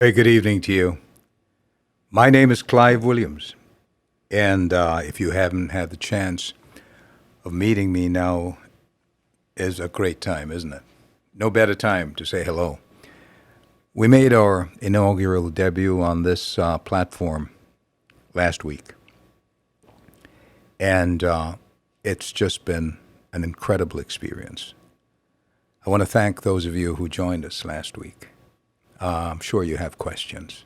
Hey, good evening to you. My name is Clive Williams, and if you haven't had the chance of meeting me, now is a great time, isn't it? No better time to say hello. We made our inaugural debut on this platform last week, and it's just been an incredible experience. I want to thank those of you who joined us last week. I'm sure you have questions.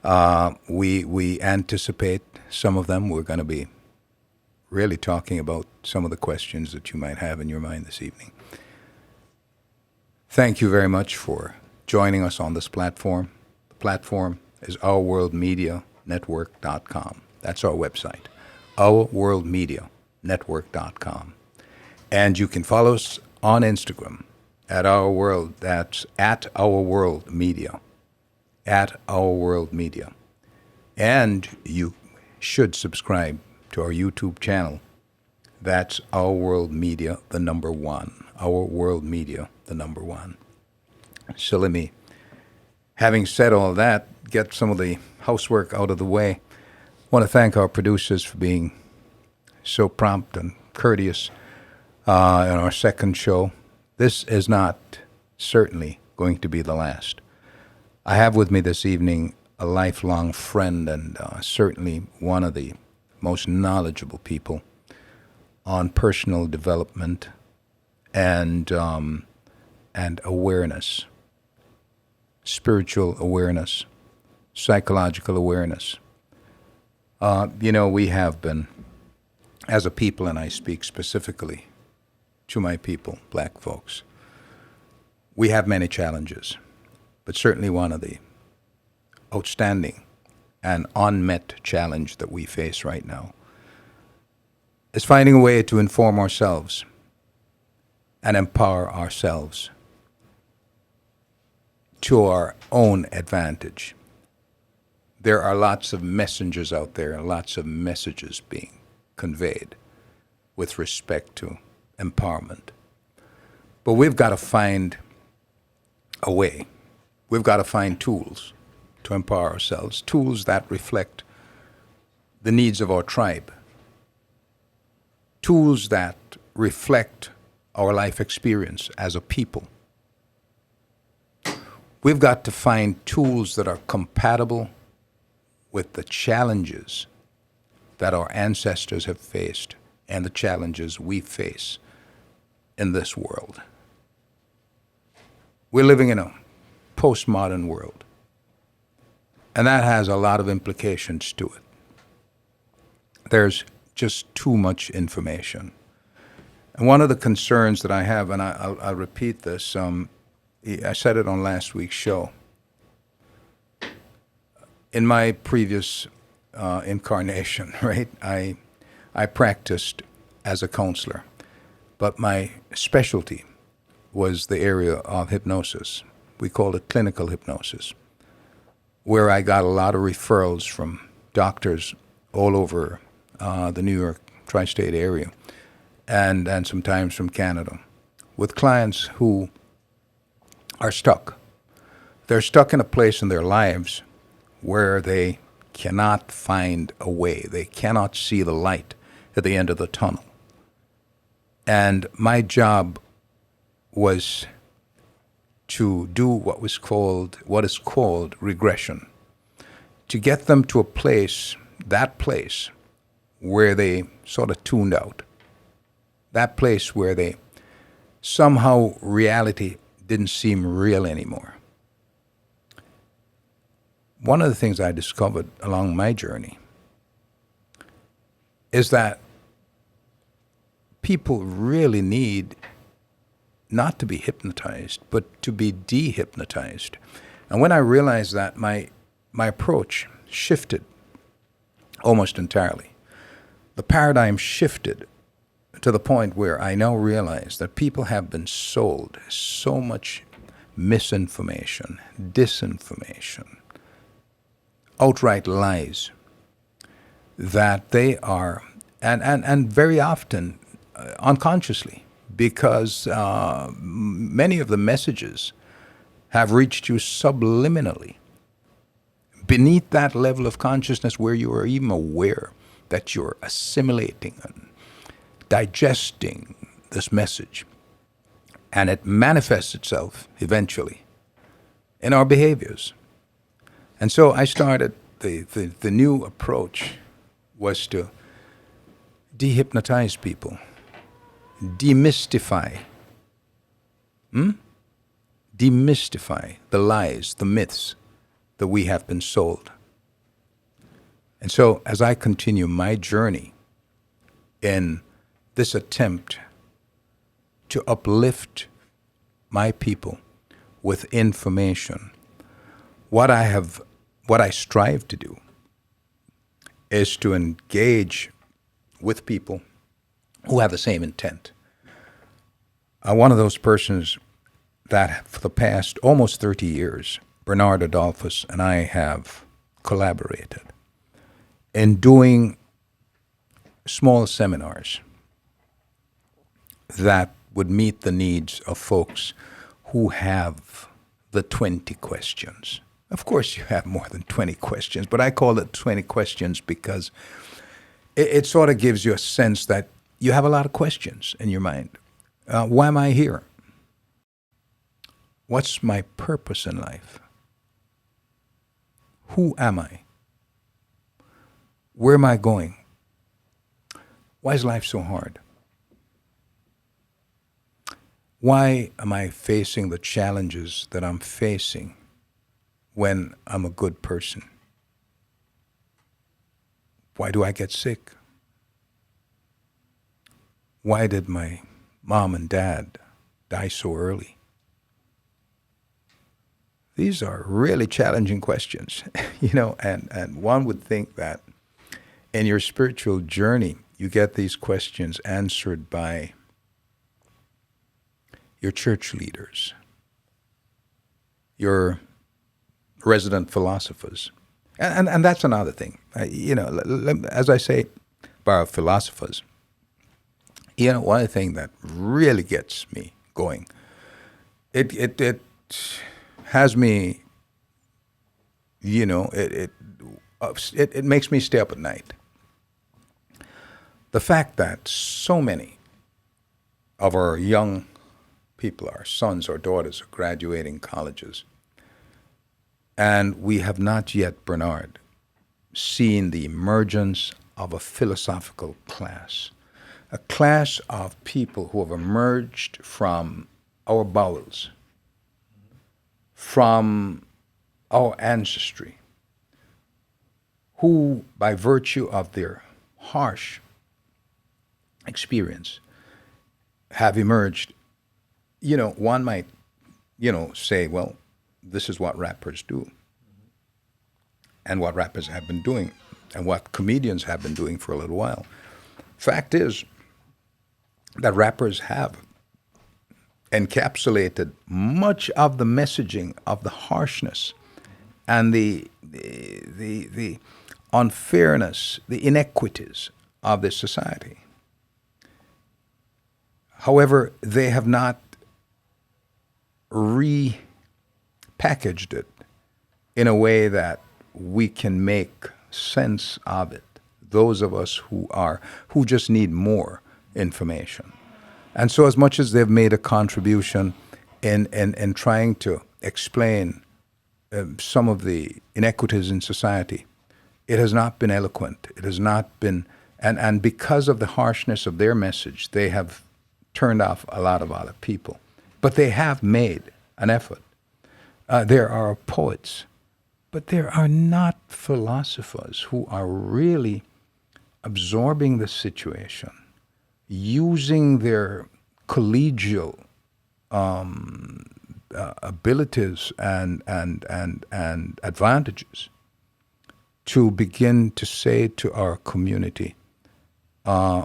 We anticipate some of them. We're going to be really talking about some of the questions that you might have in your mind this evening. Thank you very much for joining us on this platform. The platform is ourworldmedianetwork.com. That's our website, ourworldmedianetwork.com. And you can follow us on Instagram at Our World. That's at Our World Media. At Our World Media. And you should subscribe to our YouTube channel. That's Our World Media, the number one. Our World Media, the number one. So let me, having said all that, get some of the housework out of the way. I want to thank our producers for being so prompt and courteous in our second show. This is not certainly going to be the last. I have with me this evening a lifelong friend and certainly one of the most knowledgeable people on personal development and awareness, spiritual awareness, psychological awareness. We have been, as a people, and I speak specifically to my people, black folks, we have many challenges, but certainly one of the outstanding and unmet challenge that we face right now is finding a way to inform ourselves and empower ourselves to our own advantage. There are lots of messengers out there and lots of messages being conveyed with respect to empowerment. But we've got to find a way. We've got to find tools to empower ourselves, tools that reflect the needs of our tribe, tools that reflect our life experience as a people. We've got to find tools that are compatible with the challenges that our ancestors have faced and the challenges we face in this world. We're living in a postmodern world, and that has a lot of implications to it. There's just too much information. And one of the concerns that I have, and I'll repeat this, I said it on last week's show. In my previous incarnation, right, I practiced as a counselor, but my specialty was the area of hypnosis. We called it clinical hypnosis, where I got a lot of referrals from doctors all over the New York tri-state area and sometimes from Canada, with clients who are stuck. They're stuck in a place in their lives where they cannot find a way. They cannot see the light at the end of the tunnel. And my job was to do what is called regression, to get them to a place, that place where they sort of tuned out, that place where they somehow reality didn't seem real anymore. One of the things I discovered along my journey is that people really need not to be hypnotized, but to be dehypnotized. And when I realized that, my approach shifted almost entirely. The paradigm shifted to the point where I now realize that people have been sold so much misinformation, disinformation, outright lies, that they are, and very often unconsciously, because many of the messages have reached you subliminally. beneath that level of consciousness where you are even aware that you're assimilating and digesting this message. And it manifests itself eventually in our behaviors. And so I started, the new approach was to dehypnotize people, demystify, demystify the lies, the myths that we have been sold. And so as I continue my journey in this attempt to uplift my people with information, what I strive to do is to engage with people who have the same intent. One of those persons that for the past almost 30 years, Bernard Adolphus and I have collaborated in doing small seminars that would meet the needs of folks who have the 20 questions. Of course, you have more than 20 questions, but I call it 20 questions because it sort of gives you a sense that you have a lot of questions in your mind. Why am I here? What's my purpose in life? Who am I? Where am I going? Why is life so hard? Why am I facing the challenges that I'm facing when I'm a good person? Why do I get sick? Why did my mom and dad die so early? These are really challenging questions, and one would think that in your spiritual journey, you get these questions answered by your church leaders, your resident philosophers. And that's another thing. As I say about philosophers, one of the things that really gets me going, it has me, it makes me stay up at night. The fact that so many of our young people, our sons or daughters, are graduating colleges, and we have not yet, Bernard, seen the emergence of a philosophical class, a class of people who have emerged from our bowels, from our ancestry, who, by virtue of their harsh experience, have emerged. One might, say, well, this is what rappers do, and what rappers have been doing, and what comedians have been doing for a little while. Fact is that rappers have encapsulated much of the messaging of the harshness and the unfairness, the inequities of this society. However, they have not repackaged it in a way that we can make sense of it. Those of us who just need more information. And so as much as they've made a contribution in trying to explain some of the inequities in society, it has not been eloquent. It has not been, and because of the harshness of their message, they have turned off a lot of other people. But they have made an effort. There are poets, but there are not philosophers who are really absorbing the situation, using their collegial abilities and advantages to begin to say to our community,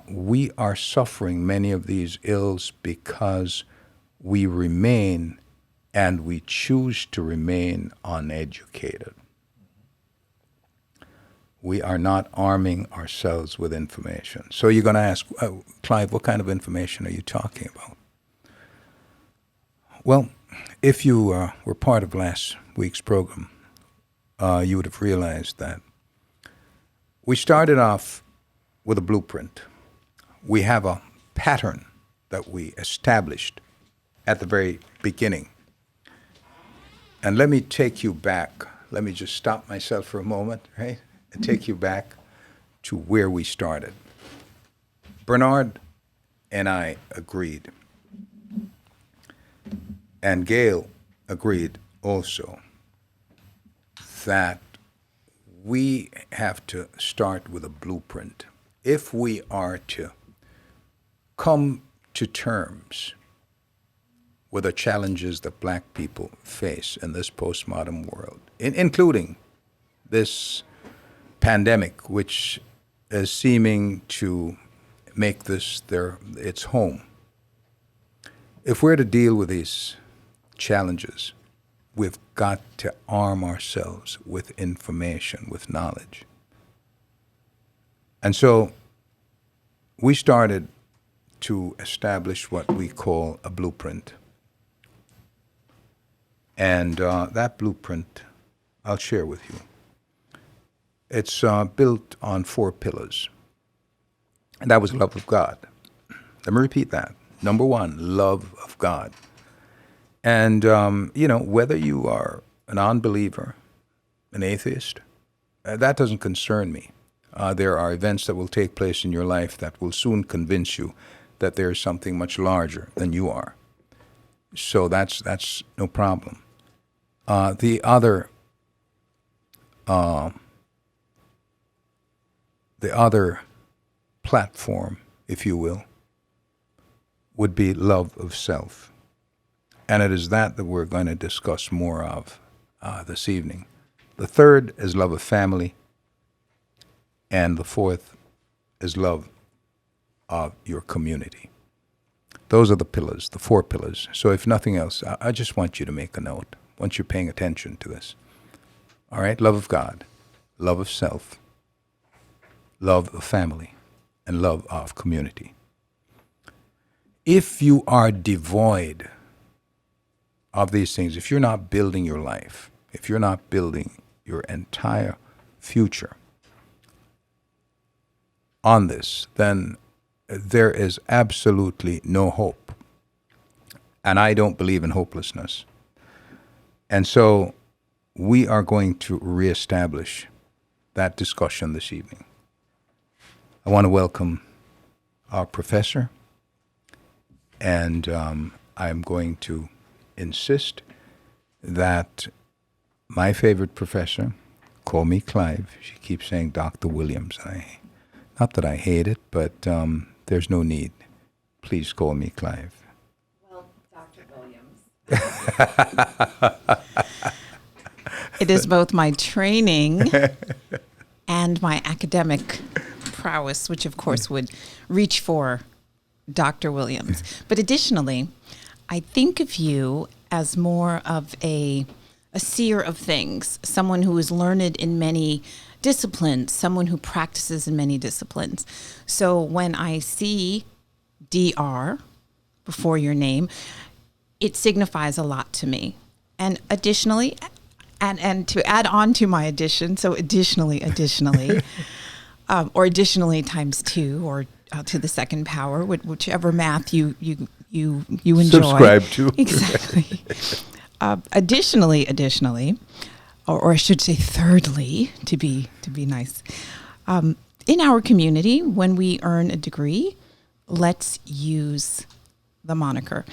we are suffering many of these ills because we remain and we choose to remain uneducated. We are not arming ourselves with information. So you're going to ask, Clive, what kind of information are you talking about? Well, if you were part of last week's program, you would have realized that we started off with a blueprint. We have a pattern that we established at the very beginning. And let me take you back. Let me just stop myself for a moment, right? And take you back to where we started. Bernard and I agreed, and Gail agreed also, that we have to start with a blueprint if we are to come to terms with the challenges that black people face in this postmodern world, including this pandemic, which is seeming to make this its home. If we're to deal with these challenges, we've got to arm ourselves with information, with knowledge. And so we started to establish what we call a blueprint. And that blueprint I'll share with you. It's built on 4 pillars. And that was love of God. Let me repeat that. Number 1, love of God. And, whether you are an unbeliever, an atheist, that doesn't concern me. There are events that will take place in your life that will soon convince you that there is something much larger than you are. So that's no problem. The other platform, if you will, would be love of self. And it is that we're going to discuss more of this evening. The third is love of family. And the fourth is love of your community. Those are the pillars, the 4 pillars. So if nothing else, I just want you to make a note once you're paying attention to this. All right? Love of God, love of self, love of family, and love of community. If you are devoid of these things, if you're not building your life, if you're not building your entire future on this, then there is absolutely no hope. And I don't believe in hopelessness. And so we are going to reestablish that discussion this evening. I want to welcome our professor, and I'm going to insist that my favorite professor, call me Clive. She keeps saying Dr. Williams. Not that I hate it, but there's no need. Please call me Clive. Well, Dr. Williams. It is both my training and my academic prowess, which of course would reach for Dr. Williams. But additionally, I think of you as more of a seer of things, someone who is learned in many disciplines, someone who practices in many disciplines. So when I see DR before your name, it signifies a lot to me. And additionally, and to add on to my addition, so additionally, or additionally times 2, or to the second power, whichever math you enjoy. Subscribe to. Exactly. Additionally, or I should say thirdly, to be nice, in our community, when we earn a degree, let's use the moniker.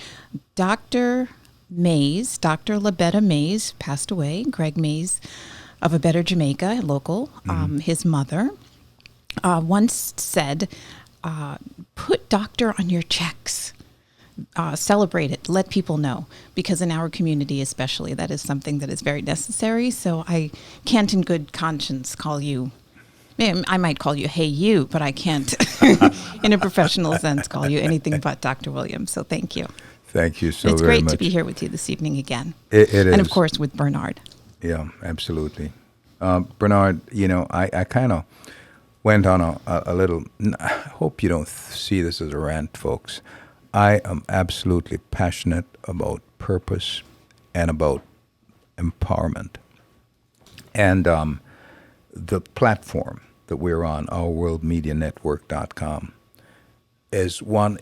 Dr. Labetta Mays passed away. Greg Mays of A Better Jamaica, local, his mother, once said, put doctor on your checks. Celebrate it. Let people know, because in our community especially, that is something that is very necessary. So I can't in good conscience call you, I might call you hey you, but I can't in a professional sense call you anything but Dr. Williams. So thank you. Thank you so it's very much. It's great much. to be here with you this evening again. It is. And of course with Bernard. Yeah, absolutely. Bernard, I kind of went on a little, I hope you don't see this as a rant, folks. I am absolutely passionate about purpose and about empowerment. And the platform that we're on, ourworldmedianetwork.com, is one.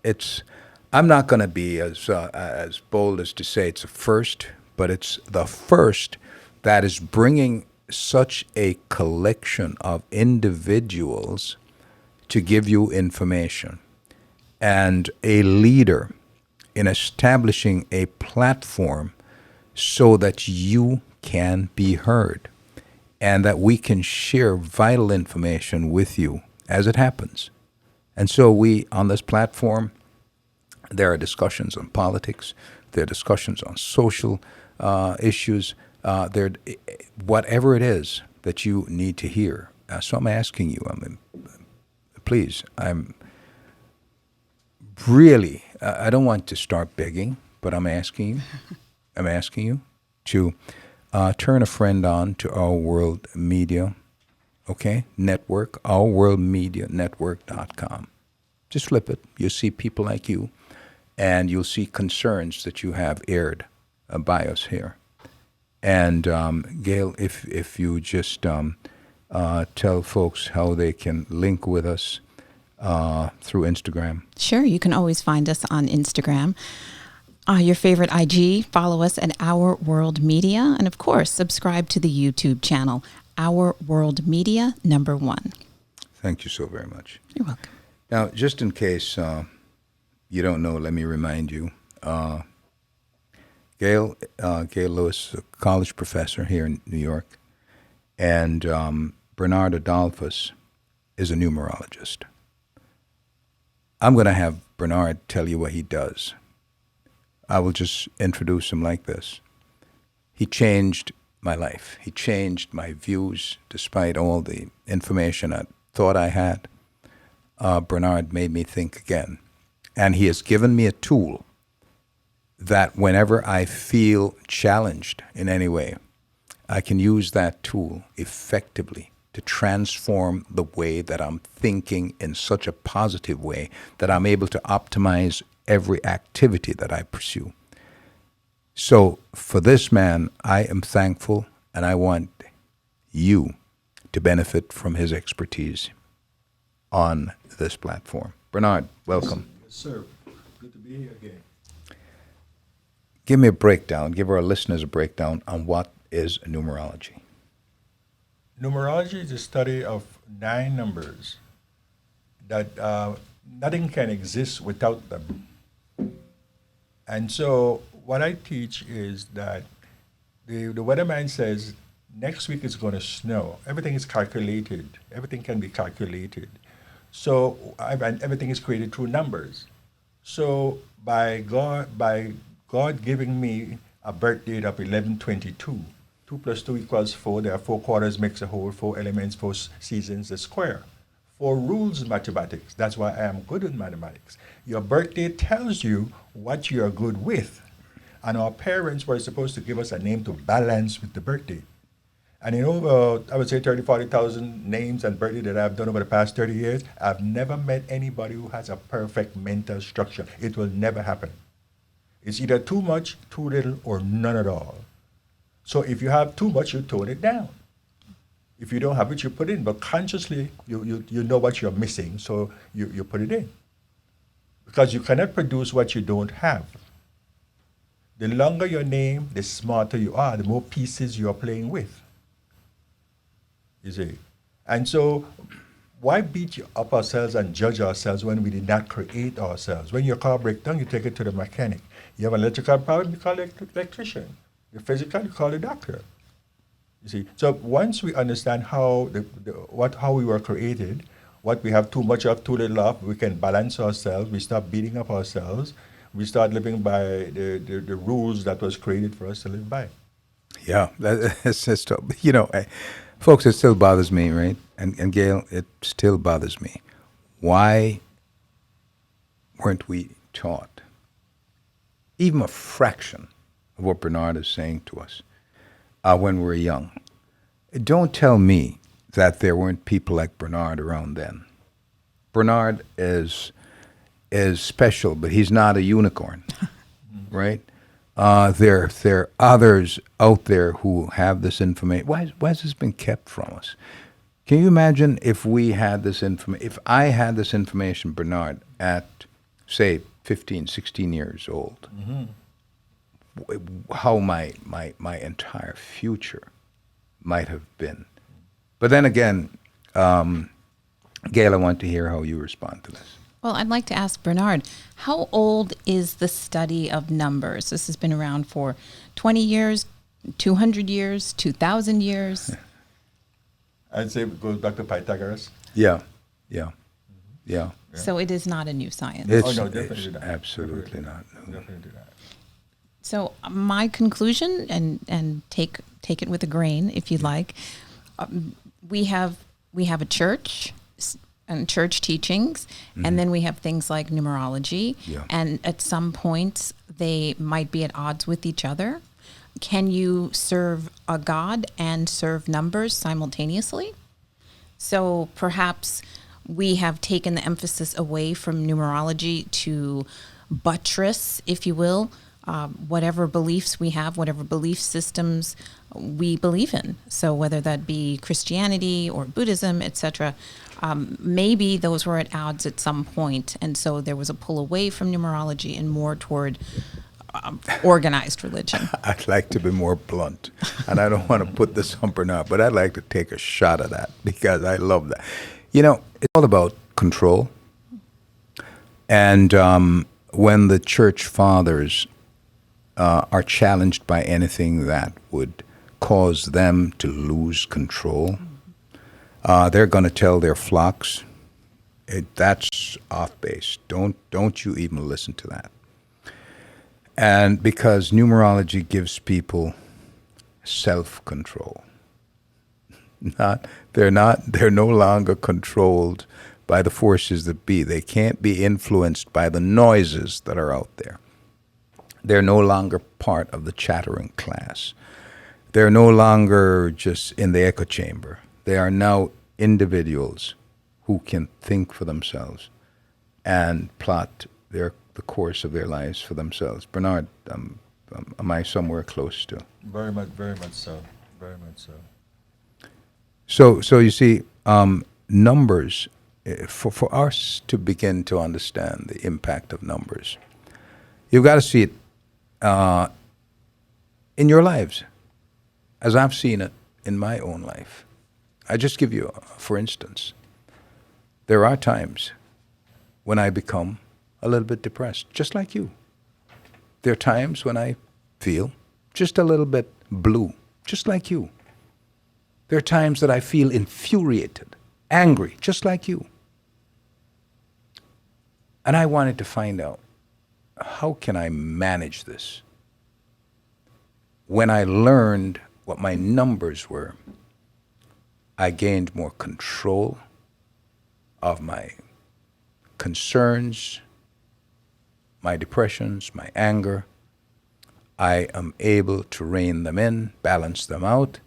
It's. I'm not going to be as bold as to say it's a first, but it's the first that is bringing such a collection of individuals to give you information, and a leader in establishing a platform so that you can be heard and that we can share vital information with you as it happens. And so we, on this platform, there are discussions on politics, there are discussions on social issues, whatever it is that you need to hear. So I'm asking you, please, I'm really, I don't want to start begging, but I'm asking you to turn a friend on to Our World Media, okay, network, ourworldmedianetwork.com. Just flip it. You'll see people like you, and you'll see concerns that you have aired by us here. And Gail, if you just tell folks how they can link with us through Instagram. Sure, you can always find us on Instagram. Your favorite IG, follow us at Our World Media, and of course, subscribe to the YouTube channel, Our World Media #1. Thank you so very much. You're welcome. Now, just in case you don't know, let me remind you. Gail Lewis, a college professor here in New York, and Bernard Adolphus is a numerologist. I'm going to have Bernard tell you what he does. I will just introduce him like this. He changed my life. He changed my views despite all the information I thought I had. Bernard made me think again. And he has given me a tool that whenever I feel challenged in any way, I can use that tool effectively to transform the way that I'm thinking in such a positive way that I'm able to optimize every activity that I pursue. So for this man, I am thankful, and I want you to benefit from his expertise on this platform. Bernard, welcome. Yes, sir. Good to be here again. Give me a breakdown, give our listeners a breakdown on what is numerology. Numerology is the study of 9 numbers that nothing can exist without them. And so what I teach is that the weatherman says next week is going to snow. Everything is calculated. Everything can be calculated. So and everything is created through numbers. So by God giving me a birth date of 11/22, 2 plus 2 equals 4. There are 4 quarters makes a whole, 4 elements, 4 seasons, a square. 4 rules in mathematics. That's why I am good in mathematics. Your birth date tells you what you are good with. And our parents were supposed to give us a name to balance with the birth date. And in over, I would say 30, 40,000 names and birthday that I've done over the past 30 years, I've never met anybody who has a perfect mental structure. It will never happen. It's either too much, too little, or none at all. So if you have too much, you tone it down. If you don't have it, you put it in. But consciously, you know what you're missing, so you put it in. Because you cannot produce what you don't have. The longer your name, the smarter you are, the more pieces you're playing with. You see? And so, why beat up ourselves and judge ourselves when we did not create ourselves? When your car breaks down, you take it to the mechanic. You have an electrical problem, you call an electrician. You're physical, you call a doctor. You see? So once we understand how how we were created, what we have too much of, too little of, we can balance ourselves. We stop beating up ourselves. We start living by the rules that was created for us to live by. Yeah, that's just, folks, it still bothers me, right? And Gail, it still bothers me. Why weren't we taught even a fraction of what Bernard is saying to us when we were young? Don't tell me that there weren't people like Bernard around then. Bernard is special, but he's not a unicorn, right? There are others out there who have this information. Why has this been kept from us? Can you imagine if we had this information, if I had this information, Bernard, at, say, 15, 16 years old, how my entire future might have been. But then again, Gail, I want to hear how you respond to this. Well, I'd like to ask Bernard, how old is the study of numbers? This has been around for 20 years, 200 years, 2,000 years? I'd say it goes back to Pythagoras. Yeah. So it is not a new science. Oh, no, definitely not. Absolutely not. No. Definitely not. So my conclusion, and take it with a grain if you'd like, we have a church and church teachings, and then we have things like numerology, and at some points they might be at odds with each other. Can you serve a God and serve numbers simultaneously? So perhaps we have taken the emphasis away from numerology to buttress, if you will, whatever beliefs we have, whatever belief systems we believe in. So whether that be Christianity or Buddhism, etc., maybe those were at odds at some point, and so there was a pull away from numerology and more toward organized religion. I'd like to be more blunt, and I don't want to put this on Bernard, but I'd like to take a shot at that because I love that. You know, it's all about control. And when the church fathers are challenged by anything that would cause them to lose control, they're going to tell their flocks, that's off base. Don't you even listen to that. And because numerology gives people self-control. They're no longer controlled by the forces that be. They can't be influenced by the noises that are out there. They're no longer part of the chattering class. They're no longer just in the echo chamber. They are now individuals who can think for themselves and plot the course of their lives for themselves. Bernard, am I somewhere close to? Very much so. Very much so. So you see, numbers, for us to begin to understand the impact of numbers, you've got to see it in your lives, as I've seen it in my own life. I just give you, for instance, there are times when I become a little bit depressed, just like you. There are times when I feel just a little bit blue, just like you. There are times that I feel infuriated, angry, just like you. And I wanted to find out, how can I manage this? When I learned what my numbers were, I gained more control of my concerns, my depressions, my anger. I am able to rein them in, balance them out,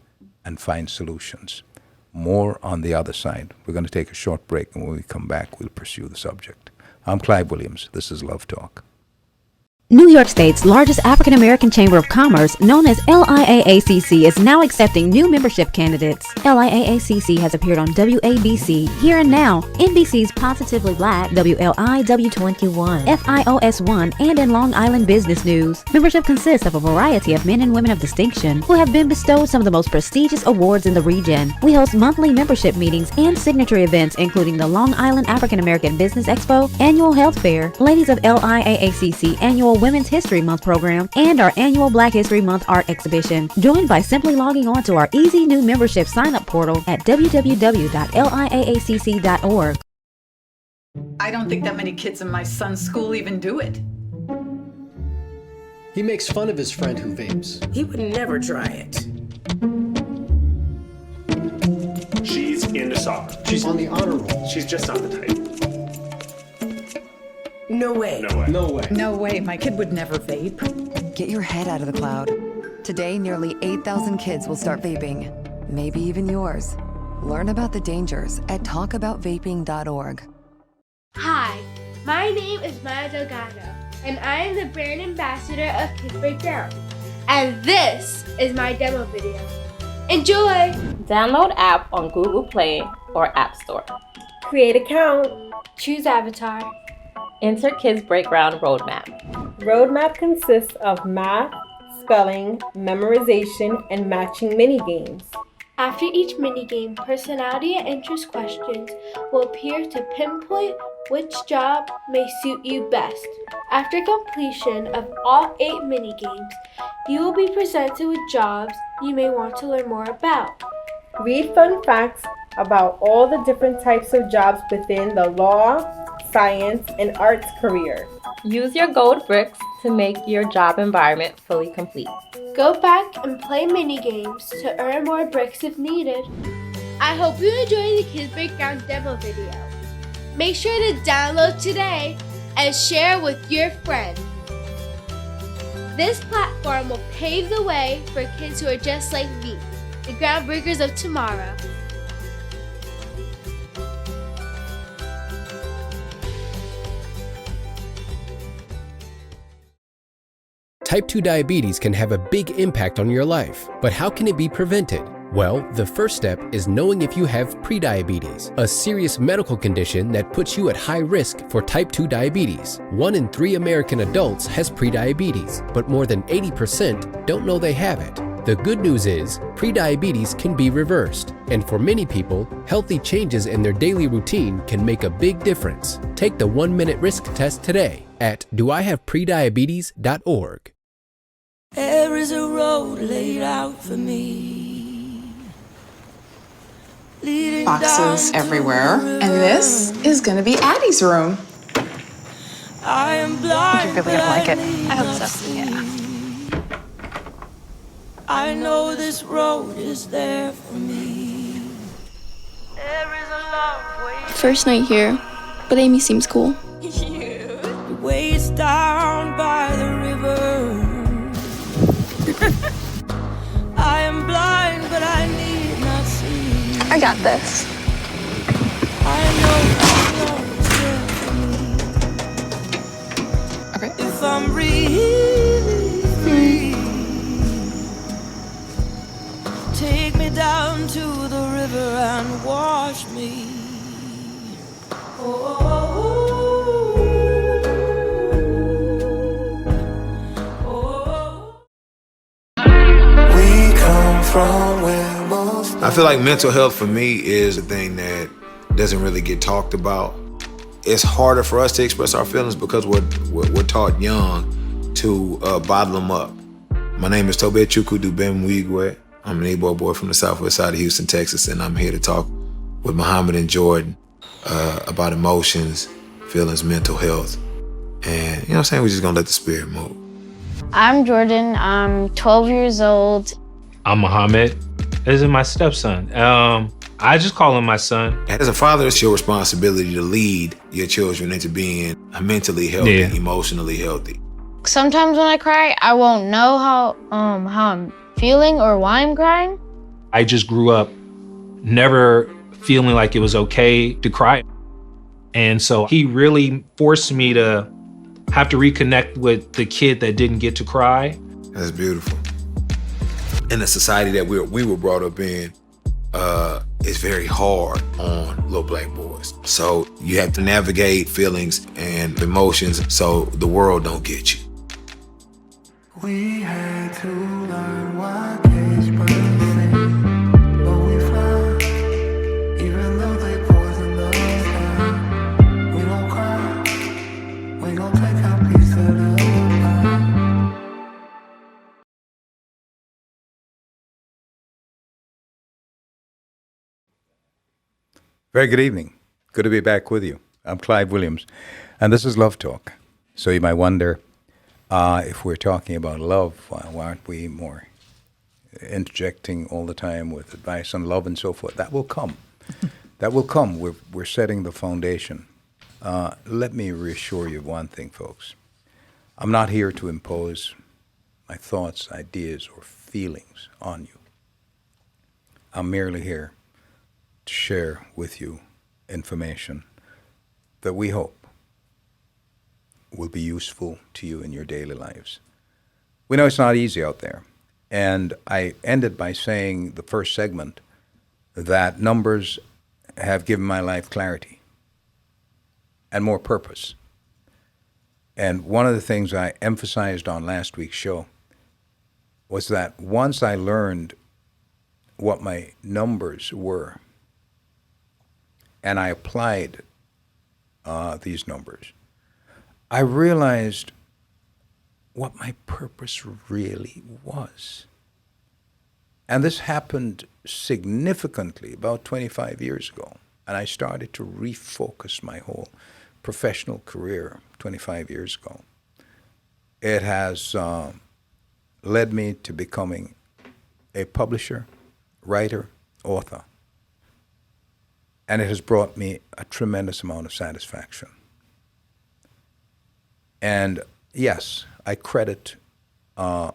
and find solutions. More on the other side. We're going to take a short break, and when we come back, we'll pursue the subject. I'm Clive Williams. This is Love Talk. New York State's largest African American Chamber of Commerce, known as LIAACC, is now accepting new membership candidates. LIAACC has appeared on WABC, Here and Now, NBC's Positively Black, WLIW21, FIOS1, and in Long Island Business News. Membership consists of a variety of men and women of distinction who have been bestowed some of the most prestigious awards in the region. We host monthly membership meetings and signature events, including the Long Island African American Business Expo, Annual Health Fair, Ladies of LIAACC Annual Women's History Month program, and our annual Black History Month art exhibition. Join by simply logging on to our easy new membership sign-up portal at www.liaacc.org. I don't think that many kids in my son's school even do it. He makes fun of his friend who vapes. He would never try it. She's into soccer. She's on the honor roll. She's just not the type. No way. No way. No way. No way, my kid would never vape. Get your head out of the cloud. Today, nearly 8,000 kids will start vaping. Maybe even yours. Learn about the dangers at talkaboutvaping.org. Hi, my name is Maya Delgado. and I am the brand ambassador of Kids Breakdown. And this is my demo video. Enjoy! Download app on Google Play or App Store. Create account. Choose avatar. Enter Kids Breakdown Roadmap. Roadmap consists of math, spelling, memorization, and matching mini games. After each minigame, personality and interest questions will appear to pinpoint which job may suit you best. After completion of all 8 minigames, you will be presented with jobs you may want to learn more about. Read fun facts about all the different types of jobs within the law, science, and arts career. Use your gold bricks to make your job environment fully complete. Go back and play minigames to earn more bricks if needed. I hope you enjoyed the Kids Breakdown demo video. Make sure to download today and share with your friends. This platform will pave the way for kids who are just like me, the groundbreakers of tomorrow. Type 2 diabetes can have a big impact on your life, but how can it be prevented? Well, the first step is knowing if you have prediabetes, a serious medical condition that puts you at high risk for type 2 diabetes. 1 in 3 American adults has prediabetes, but more than 80% don't know they have it. The good news is, prediabetes can be reversed, and for many people, healthy changes in their daily routine can make a big difference. Take the 1-minute risk test today at doihaveprediabetes.org. There is a road laid out for me. Boxes everywhere. And this is gonna be Addie's room. I am blind. You really don't like it? I hope so. Yeah. I know this road is there for me. There is a long way. First night here, but Amy seems cool. The way it's down by the river. I am blind, but I need not see. I got this. I know this road is there for me. Okay. If I'm really free, take me down to the river and wash me. We come from where most. I feel like mental health for me is a thing that doesn't really get talked about. It's harder for us to express our feelings because we're taught young to bottle them up. My name is Tobe Chukwudu Bemwigwe. I'm an Igbo boy from the southwest side of Houston, Texas, and I'm here to talk with Muhammad and Jordan about emotions, feelings, mental health. And, you know what I'm saying? We're just gonna let the spirit move. I'm Jordan. I'm 12 years old. I'm Muhammad. This is my stepson. I just call him my son. As a father, it's your responsibility to lead your children into being mentally healthy, emotionally healthy. Sometimes when I cry, I won't know how I'm feeling or why I'm crying. I just grew up never feeling like it was okay to cry. And so he really forced me to have to reconnect with the kid that didn't get to cry. That's beautiful. In the society that we were brought up in, it's very hard on little black boys. So you have to navigate feelings and emotions so the world don't get you. We had to learn why cage birds sing, but we fly, even though they poison us down. We don't cry, we gon' take our piece of the pie. Very good evening. Good to be back with you. I'm Clive Williams, and this is Love Talk. So you might wonder, if we're talking about love, why aren't we more interjecting all the time with advice on love and so forth? That will come. That will come. We're setting the foundation. Let me reassure you of one thing, folks. I'm not here to impose my thoughts, ideas, or feelings on you. I'm merely here to share with you information that we hope will be useful to you in your daily lives. We know it's not easy out there. And I ended by saying the first segment that numbers have given my life clarity and more purpose. And one of the things I emphasized on last week's show was that once I learned what my numbers were and I applied these numbers, I realized what my purpose really was. And this happened significantly about 25 years ago. And I started to refocus my whole professional career 25 years ago. It has led me to becoming a publisher, writer, author. And it has brought me a tremendous amount of satisfaction. And yes, I credit God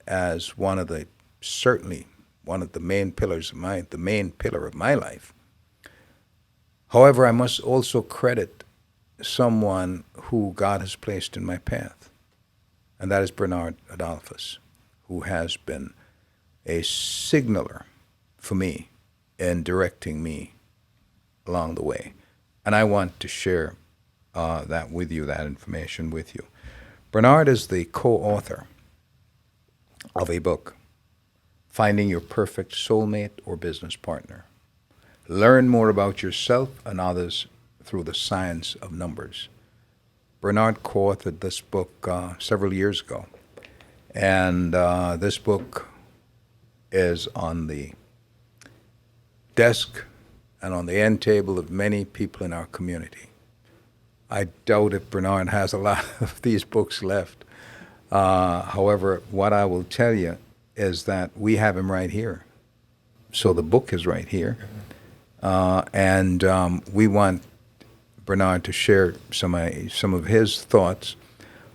as certainly one of the main pillars of the main pillar of my life. However, I must also credit someone who God has placed in my path, and that is Bernard Adolphus, who has been a signaler for me in directing me along the way. And I want to share that with you, that information with you. Bernard is the co-author of a book, Finding Your Perfect Soulmate or Business Partner. Learn more about yourself and others through the science of numbers. Bernard co-authored this book several years ago. And this book is on the desk and on the end table of many people in our community. I doubt if Bernard has a lot of these books left. However, what I will tell you is that we have him right here. So the book is right here. And we want Bernard to share some of his thoughts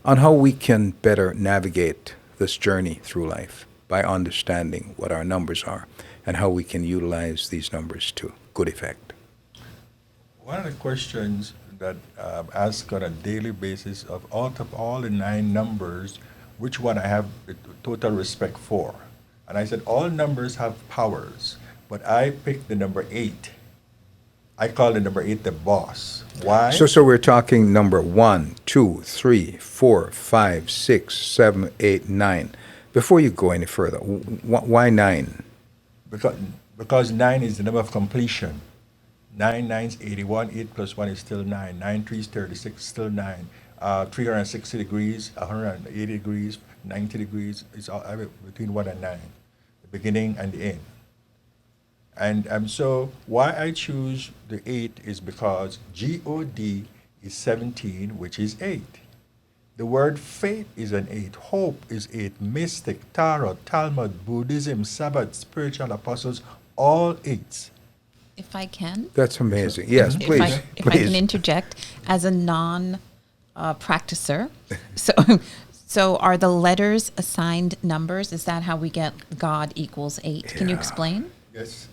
on how we can better navigate this journey through life by understanding what our numbers are and how we can utilize these numbers to good effect. One of the questions that ask on a daily basis of out of all the 9 numbers, which one I have total respect for? And I said all numbers have powers, but I picked the number 8. I call the number 8 the boss. Why? So we're talking number 1, 2, 3, 4, 5, 6, 7, 8, 9. Before you go any further, why 9? Because 9 is the number of completion. 9 is 81, 8 plus 1 is still 9. 9 3 is 36, still 9. 360 degrees, 180 degrees, 90 degrees, it's all between 1 and 9, the beginning and the end. And so why I choose the 8 is because God is 17, which is 8. The word faith is an 8. Hope is 8. Mystic, Tarot, Talmud, Buddhism, Sabbath, spiritual apostles, all 8s. If I can. That's amazing. Yes, please. If I can interject, as a non-practicer, so are the letters assigned numbers? Is that how we get God equals 8? Yeah. Can you explain? Yes.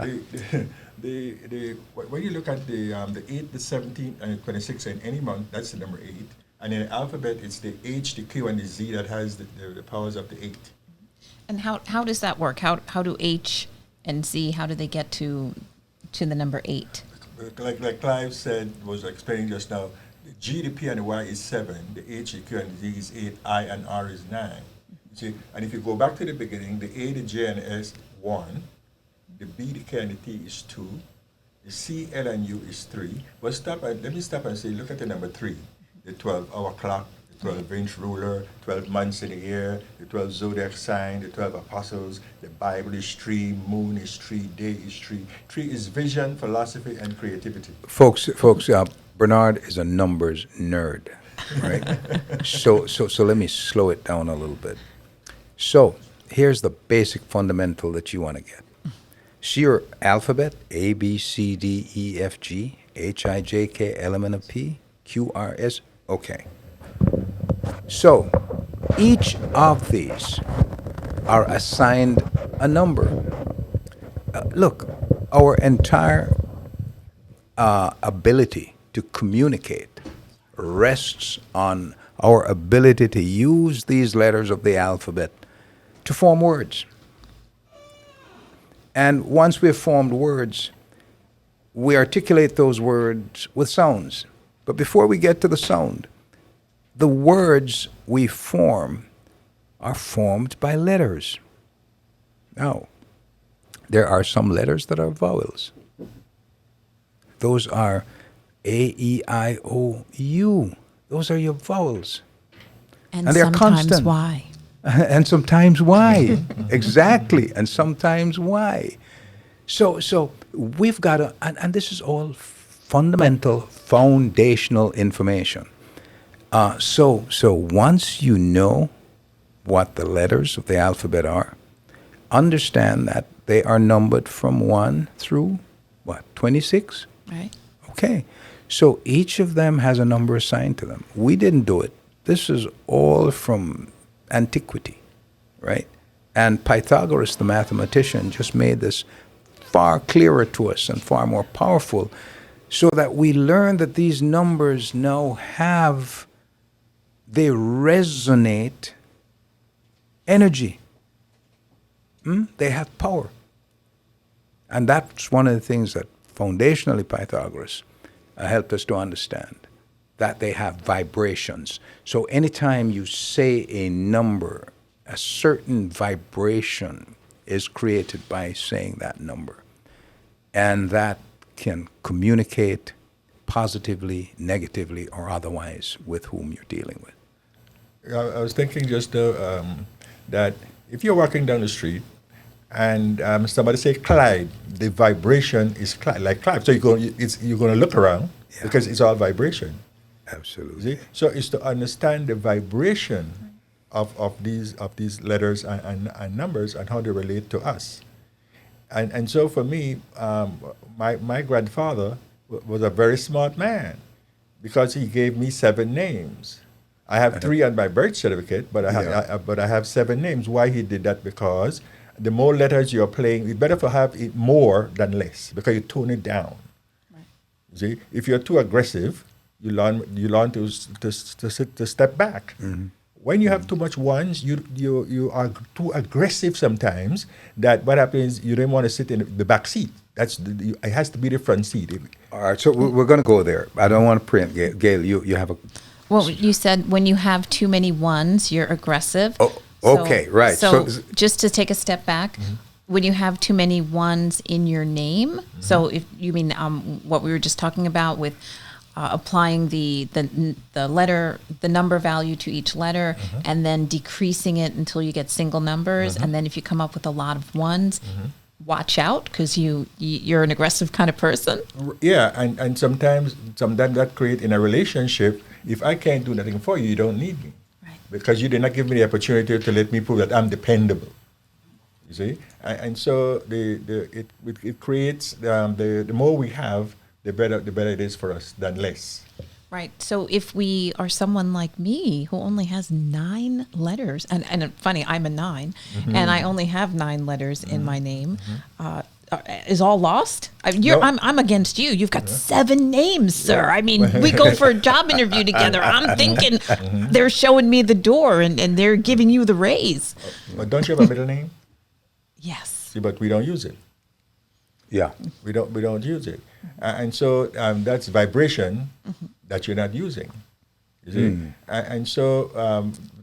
When you look at the 8, the 17, and the 26 in any month, that's the number 8. And in the alphabet, it's the H, the Q, and the Z that has the powers of the 8. And how does that work? How do H and Z, how do they get to the number 8? Like Clive was explaining just now, the G, the P, and the Y is 7. The H, the Q, and the Z is 8. I and R is 9. You see, and if you go back to the beginning, the A, the J, and the S, 1. The B, the K, and the T is 2. The C, L, and U is 3. But let me stop and say, look at the number 3. The 12-hour clock, the 12-inch ruler, 12 months in the year, the 12 zodiac sign, the 12 apostles, the Bible is 3, moon is 3, day is 3. 3 is vision, philosophy, and creativity. Folks, Bernard is a numbers nerd, right? so let me slow it down a little bit. So here's the basic fundamental that you want to get. See your alphabet, A, B, C, D, E, F, G, H, I, J, K, L, M, N, P, Q, R, S. Okay. So each of these are assigned a number. Look, our entire ability to communicate rests on our ability to use these letters of the alphabet to form words. And once we've formed words, we articulate those words with sounds. But before we get to the sound, the words we form are formed by letters. Now, there are some letters that are vowels. Those are A, E, I, O, U. Those are your vowels. And they're sometimes constant. Y. And sometimes Y. Exactly. And sometimes Y. So we've got to, and this is all fundamental, foundational information. So once you know what the letters of the alphabet are, understand that they are numbered from 1 through, 26? Right. Okay. So each of them has a number assigned to them. We didn't do it. This is all from antiquity, right? And Pythagoras, the mathematician, just made this far clearer to us and far more powerful, so that we learn that these numbers now they resonate energy. They have power. And that's one of the things that foundationally Pythagoras helped us to understand, that they have vibrations. So anytime you say a number, a certain vibration is created by saying that number. And that can communicate positively, negatively, or otherwise with whom you're dealing with. I was thinking just that if you're walking down the street and somebody say Clyde, the vibration is Clyde, like Clyde. So you're going to look around because it's all vibration. Absolutely. See? So it's to understand the vibration of these letters and numbers and how they relate to us. And so for me, my grandfather was a very smart man because he gave me 7 names. I have 3 on my birth certificate, but I have 7 names. Why he did that? Because the more letters you're playing, it's better to have it more than less because you tone it down. Right. See, if you're too aggressive, you learn to step back. Mm-hmm. When you have too much ones, you are too aggressive sometimes. That what happens? You don't want to sit in the back seat. It has to be the front seat. All right, so we're going to go there. I don't want to preempt. Gail, you have a. Well, you said when you have too many ones, you're aggressive. Oh, okay, right. So just to take a step back, when you have too many ones in your name, so if you mean what we were just talking about with applying the letter, the number value to each letter, and then decreasing it until you get single numbers, and then if you come up with a lot of ones, watch out because you're an aggressive kind of person. Yeah, and sometimes that create in a relationship. If I can't do nothing for you, you don't need me, right? Because you did not give me the opportunity to let me prove that I'm dependable. You see, and so it creates the more we have, the better it is for us than less. Right. So if we are someone like me who only has 9 letters, and funny, I'm a 9, and I only have 9 letters in my name, is all lost? I'm against you. You've got 7 names, sir. I mean, we go for a job interview together. I'm thinking they're showing me the door and they're giving you the raise. But don't you have a middle name? Yes. See, but we don't use it. Yeah. We don't use it. And so that's vibration that you're not using. You see? And so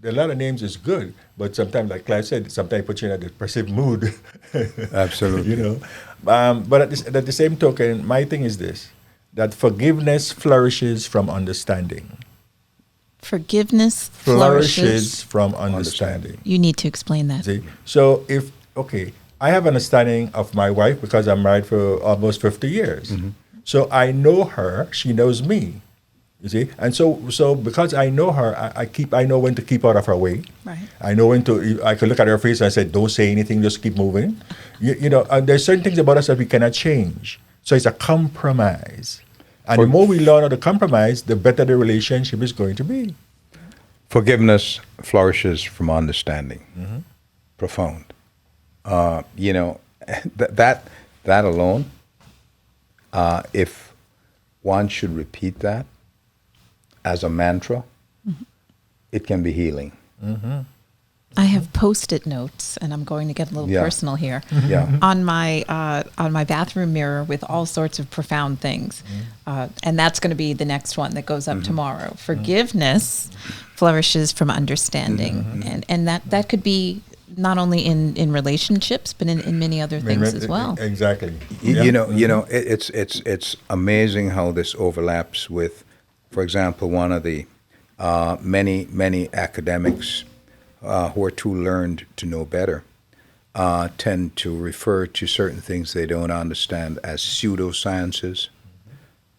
a lot of names is good, but sometimes, like Clive said, sometimes put you in a depressive mood. Absolutely. You know. But at the same token, my thing is this, that forgiveness flourishes from understanding. Forgiveness flourishes from understanding. You need to explain that. See? So I have an understanding of my wife because I'm married for almost 50 years. So I know her, she knows me. You see, and so because I know her, I know when to keep out of her way. Right. I know when to. I could look at her face and I said, "Don't say anything, just keep moving." You know, and there's certain things about us that we cannot change. So it's a compromise, and the more we learn how to compromise, the better the relationship is going to be. Forgiveness flourishes from understanding. Profound. You know, that alone. If one should repeat that, as a mantra, it can be healing. I have Post-it notes, and I'm going to get a little personal here. Yeah. On my bathroom mirror with all sorts of profound things, and that's going to be the next one that goes up tomorrow. Forgiveness flourishes from understanding, and that could be not only in relationships, but in many other things as well. Exactly. You know, it's amazing how this overlaps with, for example, one of the many academics who are too learned to know better tend to refer to certain things they don't understand as pseudosciences.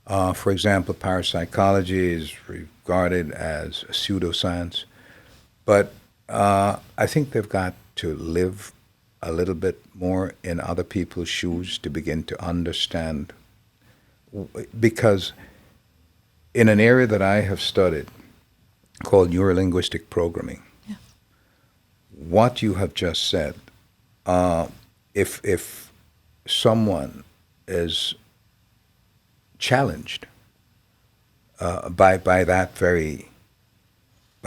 For example, parapsychology is regarded as a pseudoscience, but I think they've got to live a little bit more in other people's shoes to begin to understand. Because in an area that I have studied called neurolinguistic programming, what you have just said, if someone is challenged by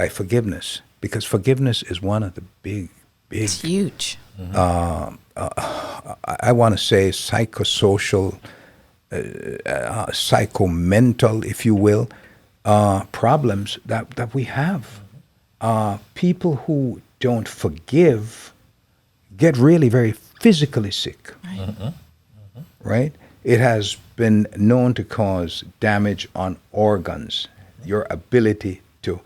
forgiveness, because forgiveness is one of the big, it's huge. I want to say psychosocial, psychomental, if you will, problems that we have. People who don't forgive get really very physically sick. Right? It has been known to cause damage on organs, your ability to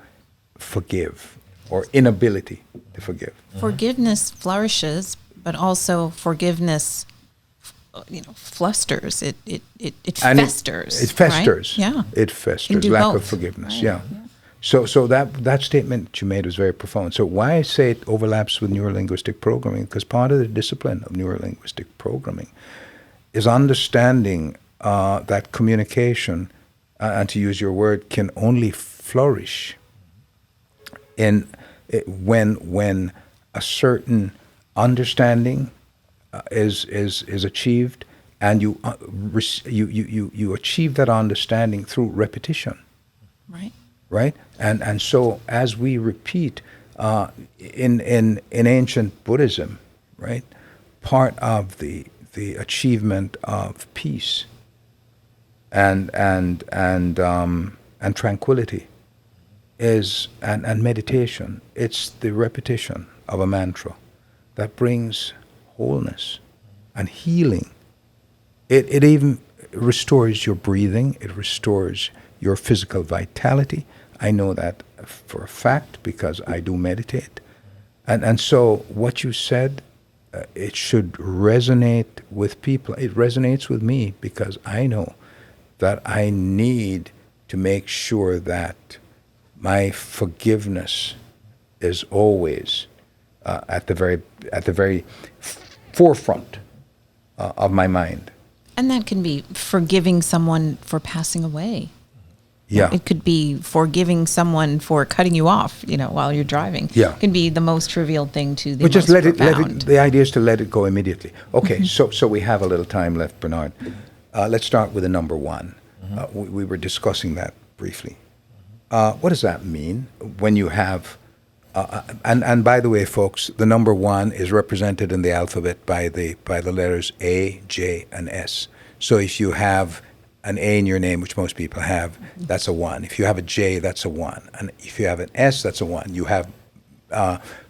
forgive or inability to forgive. Forgiveness flourishes, but also forgiveness, flusters. It festers. It festers. Right? Yeah. It festers. Lack of forgiveness. Right. Yeah. So that statement that you made was very profound. So why I say it overlaps with neurolinguistic programming, because part of the discipline of neurolinguistic programming is understanding that communication, and to use your word, can only flourish when a certain understanding is achieved, and you achieve that understanding through repetition. Right. Right? And so as we repeat in ancient Buddhism, right, part of the achievement of peace and tranquility is and meditation. It's the repetition of a mantra that brings wholeness and healing. It even restores your breathing. It restores your physical vitality. I know that for a fact because I do meditate. And so what you said, it should resonate with people. It resonates with me because I know that I need to make sure that my forgiveness is always at the very forefront of my mind. And that can be forgiving someone for passing away. Yeah. It could be forgiving someone for cutting you off, while you're driving. Yeah. It can be the most trivial thing to the But just most let profound. it. The idea is to let it go immediately. Okay, so we have a little time left, Bernard. Let's start with the number one. We were discussing that briefly. What does that mean when you have? And by the way, folks, the number one is represented in the alphabet by the letters A, J, and S. So if you have an A in your name, which most people have, that's a 1. If you have a J, that's a 1. And if you have an S, that's a 1. You have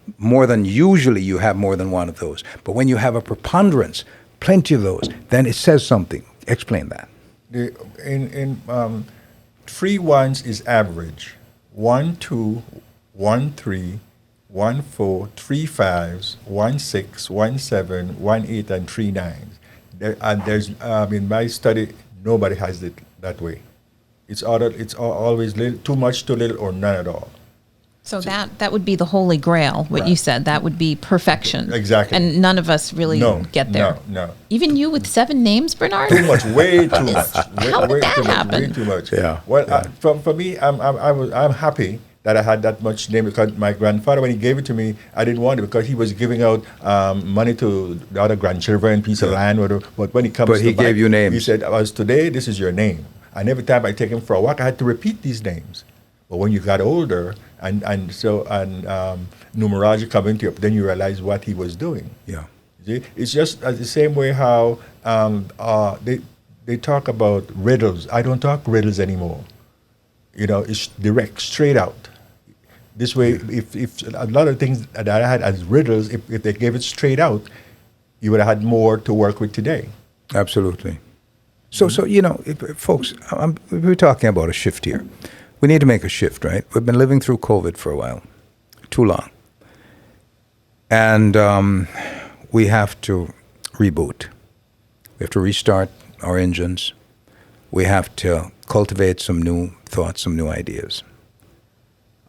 usually you have more than one of those. But when you have a preponderance, plenty of those, then it says something. Explain that. In 3 ones is average. 1, 2, 1, 3, 1, 4, 3 5s, 1, 6, 1, 7, 1, 8, and 3 9s. And there's in my study, nobody has it that way. It's always too much, too little, or none at all. So that would be the holy grail, what you said. That would be perfection. Exactly. And none of us really get there. No. Even you with 7 names, Bernard? Too much, way too much. How did that happen? Way too much. Yeah. Well, for me, I'm happy that I had that much name, because my grandfather, when he gave it to me, I didn't want it because he was giving out money to the other grandchildren, piece of land, whatever. But when he comes But he gave you names. He said, as today, this is your name. And every time I take him for a walk, I had to repeat these names. But when you got older, and numerology come into it, then you realize what he was doing. Yeah. See? It's just the same way how they talk about riddles. I don't talk riddles anymore. It's direct, straight out. This way, if a lot of things that I had as riddles, if they gave it straight out, you would have had more to work with today. Absolutely. So folks, we're talking about a shift here. We need to make a shift, right? We've been living through COVID for a while, too long. And we have to reboot. We have to restart our engines. We have to cultivate some new thoughts, some new ideas.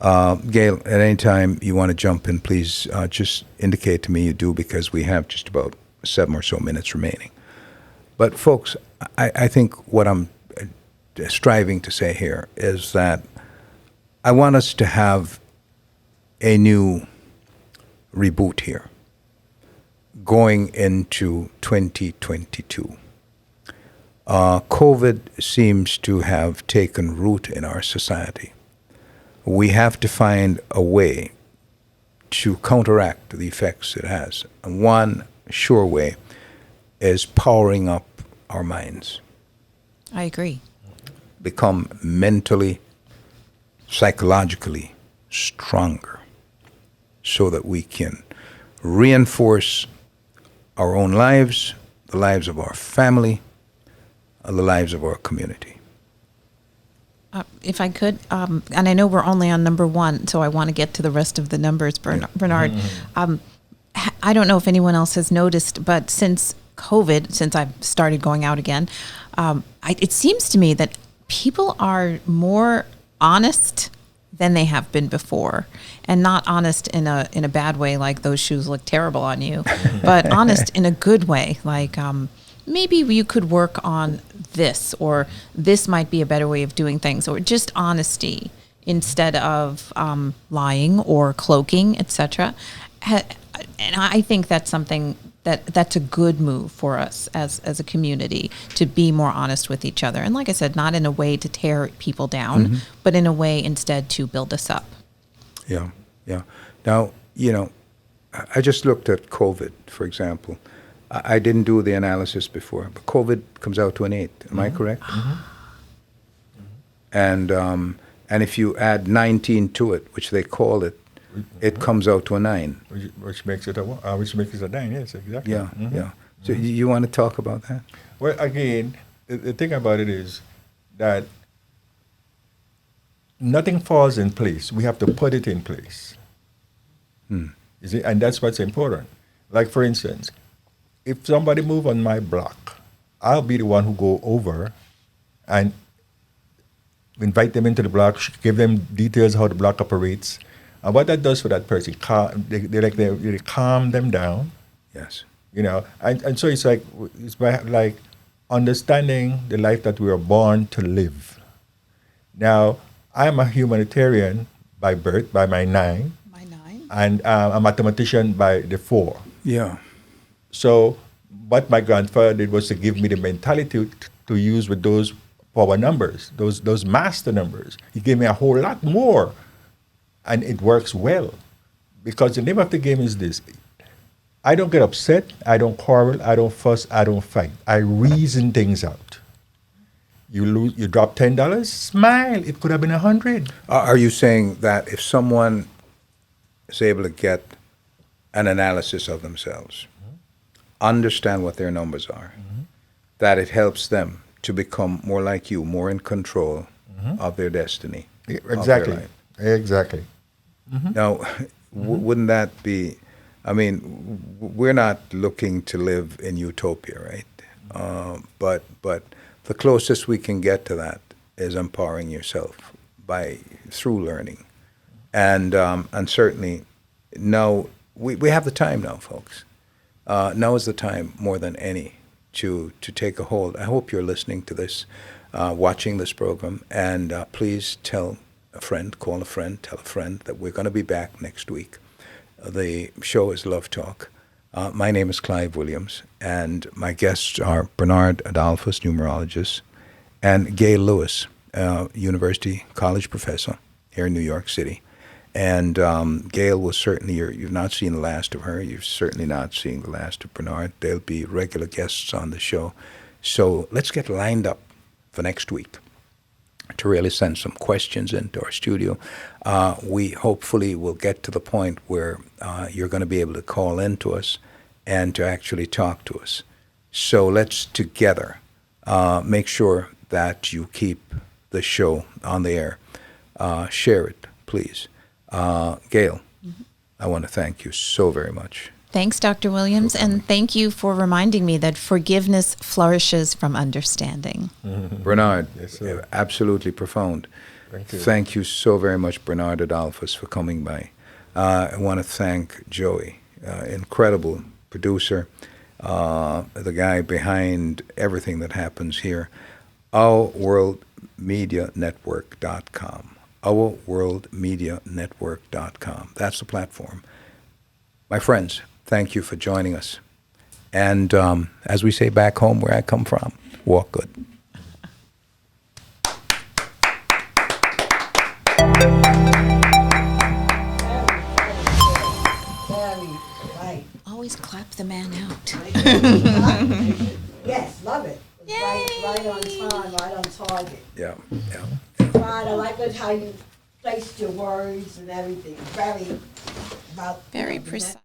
Gail, at any time you want to jump in, please just indicate to me you do, because we have just about 7 or so minutes remaining. But folks, I think what I'm striving to say here is that I want us to have a new reboot here going into 2022. COVID seems to have taken root in our society. We have to find a way to counteract the effects it has. And one sure way is powering up our minds. I agree. Become mentally, psychologically stronger so that we can reinforce our own lives, the lives of our family, and the lives of our community. If I could, and I know we're only on number 1, so I want to get to the rest of the numbers, Bernard. I don't know if anyone else has noticed, but since COVID, since I've started going out again, it seems to me that people are more honest than they have been before, and not honest in a bad way, like those shoes look terrible on you, but honest in a good way, like maybe you could work on this, or this might be a better way of doing things, or just honesty instead of lying or cloaking, etc. And I think that's something that's a good move for us as a community, to be more honest with each other. And like I said, not in a way to tear people down, but in a way instead to build us up. Yeah. Now, I just looked at COVID, for example. I didn't do the analysis before, but COVID comes out to an 8. Am I correct? And if you add 19 to it, which they call it, it comes out to a 9. Which makes it a 9, yes, exactly. Yeah. So you want to talk about that? Well, again, the thing about it is that nothing falls in place. We have to put it in place. You see? And that's what's important. Like, for instance, if somebody move on my block, I'll be the one who go over and invite them into the block, give them details how the block operates. And what that does for that person, they calm them down. Yes. And so it's like understanding the life that we are born to live. Now, I'm a humanitarian by birth, by my 9. And a mathematician by the 4. Yeah. So what my grandfather did was to give me the mentality to use with those power numbers, those master numbers. He gave me a whole lot more. And it works well. Because the name of the game is this. I don't get upset, I don't quarrel, I don't fuss, I don't fight. I reason things out. You drop $10, smile. It could have been 100. Are you saying that if someone is able to get an analysis of themselves, understand what their numbers are, that it helps them to become more like you, more in control of their destiny? Exactly. Of their life? Exactly. Now, wouldn't that be, we're not looking to live in utopia, right? But the closest we can get to that is empowering yourself through learning. And certainly now, we have the time now, folks. Now is the time more than any to take a hold. I hope you're listening to this, watching this program, and please tell a friend, call a friend, tell a friend that we're going to be back next week. The show is Love Talk. My name is Clive Williams, and my guests are Bernard Adolphus, numerologist, and Gail Lewis, university college professor, here in New York City. And Gail was certainly, you've not seen the last of her. You've certainly not seen the last of Bernard. They'll be regular guests on the show. So let's get lined up for next week to really send some questions into our studio. We hopefully will get to the point where you're going to be able to call in to us and to actually talk to us. So let's together make sure that you keep the show on the air. Share it, please. Gail, I want to thank you so very much. Thanks, Dr. Williams, and thank you for reminding me that forgiveness flourishes from understanding. Bernard, absolutely profound. Thank you so very much, Bernard Adolphus, for coming by. I want to thank Joey, incredible producer, the guy behind everything that happens here. OurWorldMediaNetwork.com. OurWorldMediaNetwork.com. That's the platform. My friends, thank you for joining us. And as we say back home where I come from, walk good. Always clap the man out. Yes, love it. Right on time, right on target. Yeah. Right, I like it how you placed your words and everything. Very Very precise.